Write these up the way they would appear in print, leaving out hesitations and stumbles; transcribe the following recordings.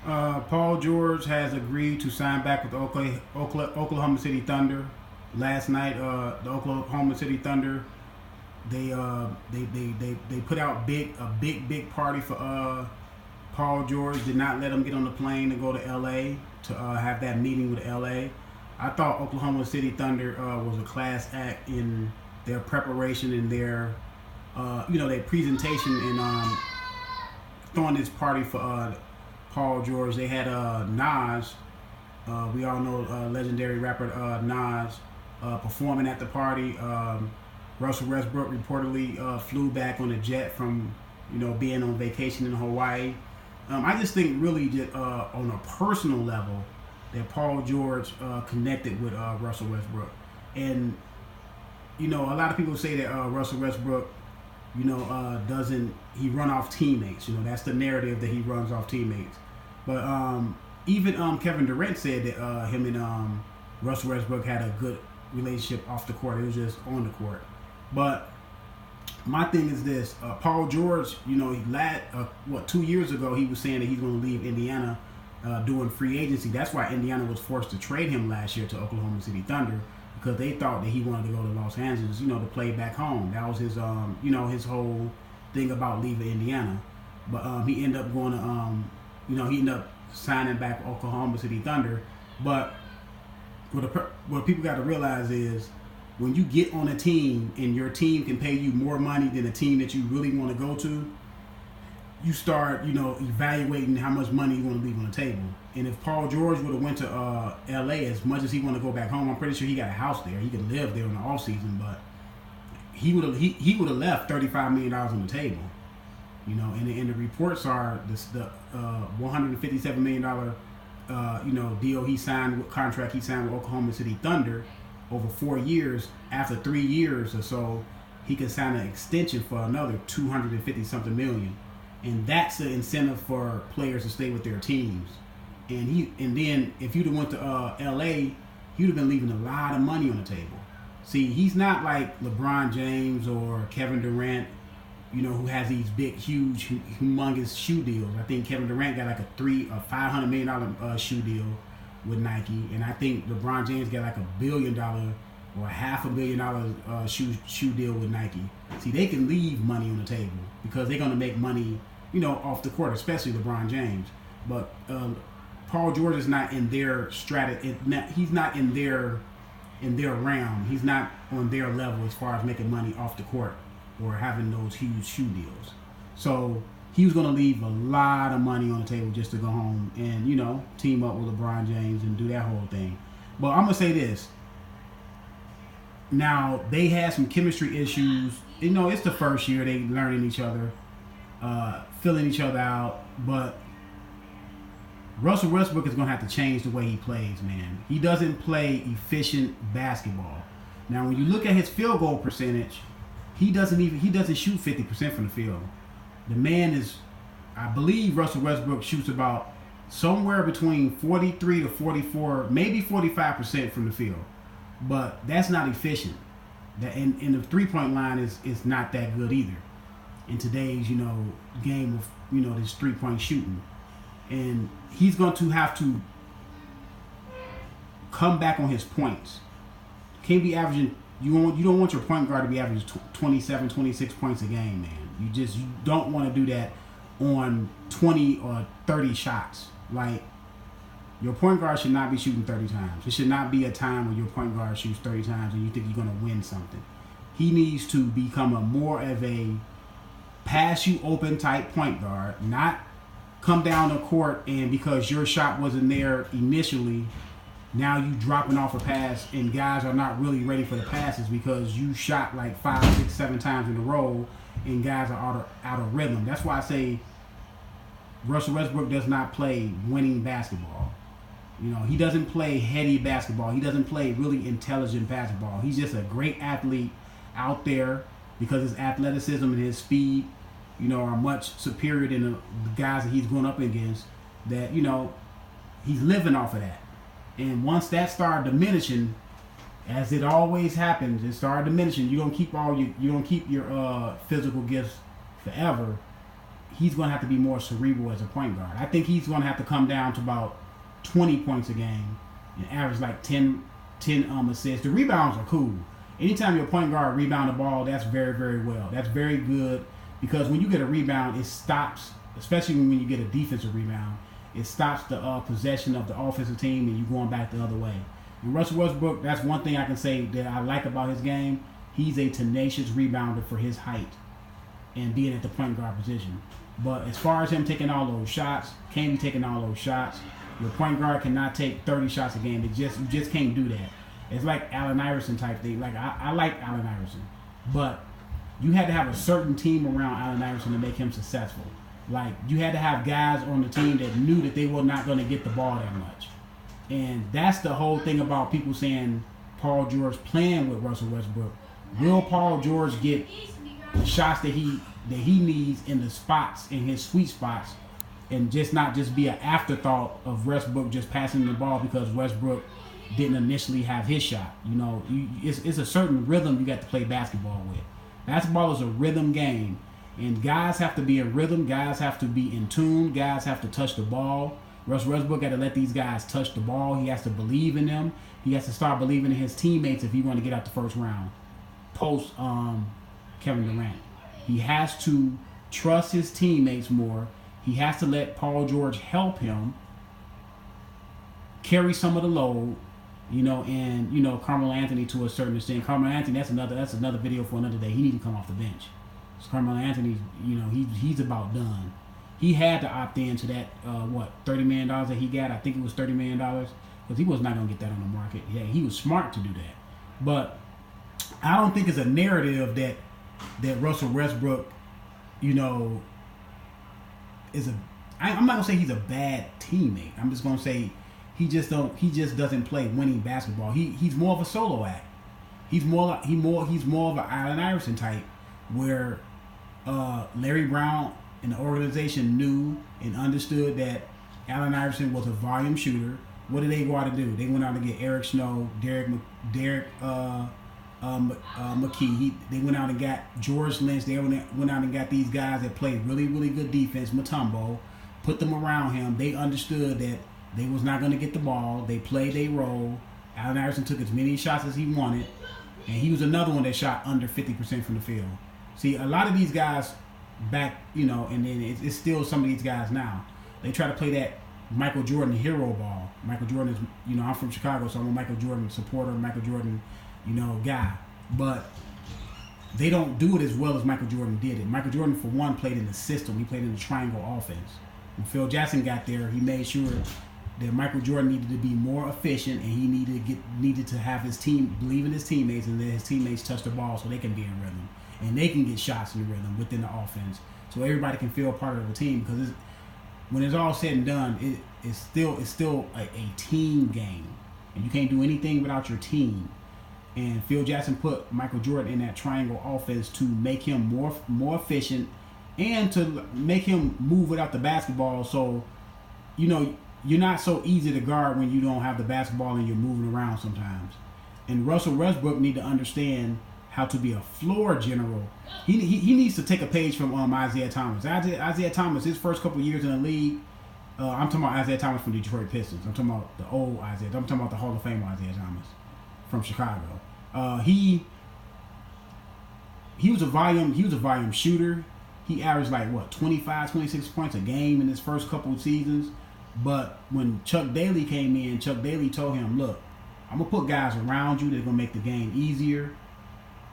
Paul George has agreed to sign back with the Oklahoma City Thunder. Last night, the Oklahoma City Thunder they put out big party for Paul George. Did not let him get on the plane to go to L.A. to have that meeting with L.A. I thought Oklahoma City Thunder was a class act in their preparation and their their presentation and throwing this party for Paul George. They had Nas. We all know legendary rapper Nas performing at the party. Russell Westbrook reportedly flew back on a jet from being on vacation in Hawaii. I just think really just on a personal level that Paul George connected with Russell Westbrook, and a lot of people say that Russell Westbrook doesn't he run off teammates. That's the narrative that he runs off teammates. But even Kevin Durant said that him and Russell Westbrook had a good relationship off the court. It was just on the court. But my thing is this: Paul George, he 2 years ago he was saying that he's going to leave Indiana doing free agency. That's why Indiana was forced to trade him last year to Oklahoma City Thunder, because they thought that he wanted to go to Los Angeles, to play back home. That was his, his whole thing about leaving Indiana. But he ended up going to, he ended up signing back with Oklahoma City Thunder. But what people got to realize is when you get on a team and your team can pay you more money than a team that you really want to go to, you start, evaluating how much money you want to leave on the table. And if Paul George would have went to L.A., as much as he want to go back home, I'm pretty sure he got a house there. He could live there in the off season, but he would have left $35 million on the table. And the reports are the $157 million deal contract he signed with Oklahoma City Thunder over 4 years. After 3 years or so, he can sign an extension for another $250-something million. And that's the incentive for players to stay with their teams. And then if you'd have went to L.A., you'd have been leaving a lot of money on the table. See, he's not like LeBron James or Kevin Durant, who has these big, huge, humongous shoe deals. I think Kevin Durant got like a $500 million shoe deal with Nike, and I think LeBron James got like $1 billion or $500 million shoe deal with Nike. See, they can leave money on the table because they're going to make money, off the court, especially LeBron James. But Paul George is not in their he's not in their realm. He's not on their level as far as making money off the court or having those huge shoe deals. So he was going to leave a lot of money on the table just to go home and, team up with LeBron James and do that whole thing. But I'm going to say this. Now, they had some chemistry issues. It's the first year they learning each other, filling each other out. But Russell Westbrook is going to have to change the way he plays, man. He doesn't play efficient basketball. Now, when you look at his field goal percentage, he doesn't shoot 50% from the field. The man is, I believe Russell Westbrook shoots about somewhere between 43 to 44, maybe 45% from the field. But that's not efficient. And the three-point line is not that good either in today's, game of, this three-point shooting. And he's going to have to come back on his points. Can't be averaging, you don't want your point guard to be averaging 27, 26 points a game, man. You don't want to do that on 20 or 30 shots. Like, your point guard should not be shooting 30 times. It should not be a time when your point guard shoots 30 times and you think you're going to win something. He needs to become more of a pass you open type point guard, not come down the court and because your shot wasn't there initially, now you dropping off a pass and guys are not really ready for the passes because you shot like 5, 6, 7 times in a row and guys are out of rhythm. That's why I say Russell Westbrook does not play winning basketball. He doesn't play heady basketball. He doesn't play really intelligent basketball. He's just a great athlete out there because his athleticism and his speed, are much superior than the guys that he's going up against. That, he's living off of that. And once that started diminishing, as it always happens, it started diminishing. You don't keep your physical gifts forever. he's going to have to be more cerebral as a point guard. I think he's going to have to come down to about 20 points a game and average like 10 assists. The rebounds are cool. Anytime your point guard rebound the ball, that's very, very well. That's very good because when you get a rebound, it stops, especially when you get a defensive rebound, it stops the possession of the offensive team and you going back the other way. And Russell Westbrook, that's one thing I can say that I like about his game. He's a tenacious rebounder for his height and being at the point guard position. But as far as him taking all those shots, can't be taking all those shots. Your point guard cannot take 30 shots a game. You just can't do that. It's like Allen Iverson type thing. Like I like Allen Iverson, but you had to have a certain team around Allen Iverson to make him successful. Like you had to have guys on the team that knew that they were not going to get the ball that much. And that's the whole thing about people saying Paul George playing with Russell Westbrook. Will Paul George get the shots that he needs in the spots, in his sweet spots, and not just be an afterthought of Westbrook just passing the ball because Westbrook didn't initially have his shot? You know, it's a certain rhythm you got to play basketball with. Basketball is a rhythm game, and guys have to be in rhythm. Guys have to be in tune. Guys have to touch the ball. Russell Westbrook got to let these guys touch the ball. He has to believe in them. He has to start believing in his teammates if he want to get out the first round. Post Kevin Durant, he has to trust his teammates more. He has to let Paul George help him carry some of the load, you know, and you know Carmelo Anthony to a certain extent. Carmelo Anthony, that's another video for another day. He need to come off the bench. So Carmelo Anthony, you know, he's about done. He had to opt into that $30 million that he got. I think it was $30 million because he was not gonna get that on the market. Yeah, he was smart to do that, but I don't think it's a narrative that Russell Westbrook, you know, I'm not gonna say he's a bad teammate. I'm just gonna say he just doesn't play winning basketball. He's more of a solo act. He's more of an Allen Iverson type, where Larry Brown and the organization knew and understood that Allen Iverson was a volume shooter. What did they go out and do? They went out to get Eric Snow, Derek McKee. They went out and got George Lynch. They went out and got these guys that played really, really good defense. Mutombo, put them around him. They understood that they was not going to get the ball. They played their role. Allen Iverson took as many shots as he wanted, and he was another one that shot under 50% from the field. See, a lot of these guys back, you know, and then it's still some of these guys now. They try to play that Michael Jordan hero ball. Michael Jordan is, you know, I'm from Chicago, so I'm a Michael Jordan supporter, Michael Jordan, you know, guy. But they don't do it as well as Michael Jordan did it. Michael Jordan, for one, played in the system. He played in the triangle offense. When Phil Jackson got there, he made sure that Michael Jordan needed to be more efficient, and he needed to have his team believe in his teammates and let his teammates touch the ball so they can be in rhythm and they can get shots in the rhythm within the offense, so everybody can feel part of the team. Because when it's all said and done, it's still a team game, and you can't do anything without your team. And Phil Jackson put Michael Jordan in that triangle offense to make him more efficient and to make him move without the basketball. So, you know, you're not so easy to guard when you don't have the basketball and you're moving around sometimes. And Russell Westbrook need to understand how to be a floor general. He needs to take a page from Isaiah Thomas. Isaiah Thomas, his first couple years in the league, I'm talking about Isaiah Thomas from Detroit Pistons. I'm talking about the old Isaiah. I'm talking about the Hall of Fame Isaiah Thomas from Chicago. He was a volume shooter. He averaged like 25, 26 points a game in his first couple of seasons. But when Chuck Daly came in, Chuck Daly told him, "Look, I'm gonna put guys around you that's gonna make the game easier.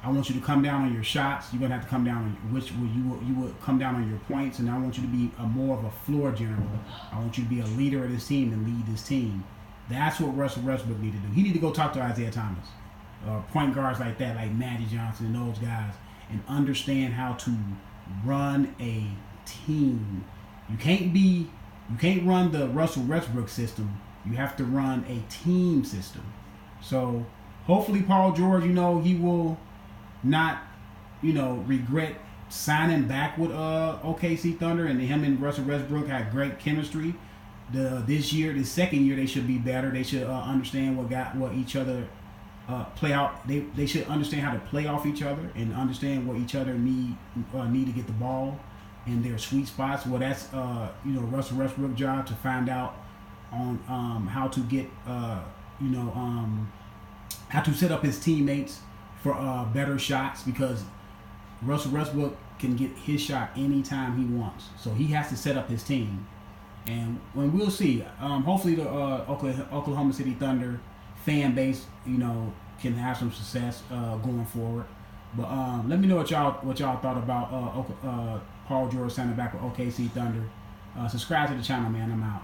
I want you to come down on your shots. You're gonna have to come down on you would come down on your points, and I want you to be more of a floor general. I want you to be a leader of this team and lead this team." That's what Russell Westbrook need to do. He need to go talk to Isaiah Thomas, point guards like that, like Magic Johnson and those guys, and understand how to run a team. You can't run the Russell Westbrook system. You have to run a team system. So hopefully Paul George, you know, he will not, you know, regret signing back with OKC Thunder, and him and Russell Westbrook had great chemistry. This second year, they should be better. They should understand what each other play out. They should understand how to play off each other and understand what each other need to get the ball. in their sweet spots. Well, that's Russell Westbrook's job to find out on how to get how to set up his teammates for better shots, because Russell Westbrook can get his shot anytime he wants. So he has to set up his team, and we'll see. Hopefully the Oklahoma City Thunder fan base, can have some success going forward. But let me know what y'all thought about Paul George signing back with OKC Thunder. Subscribe to the channel, man. I'm out.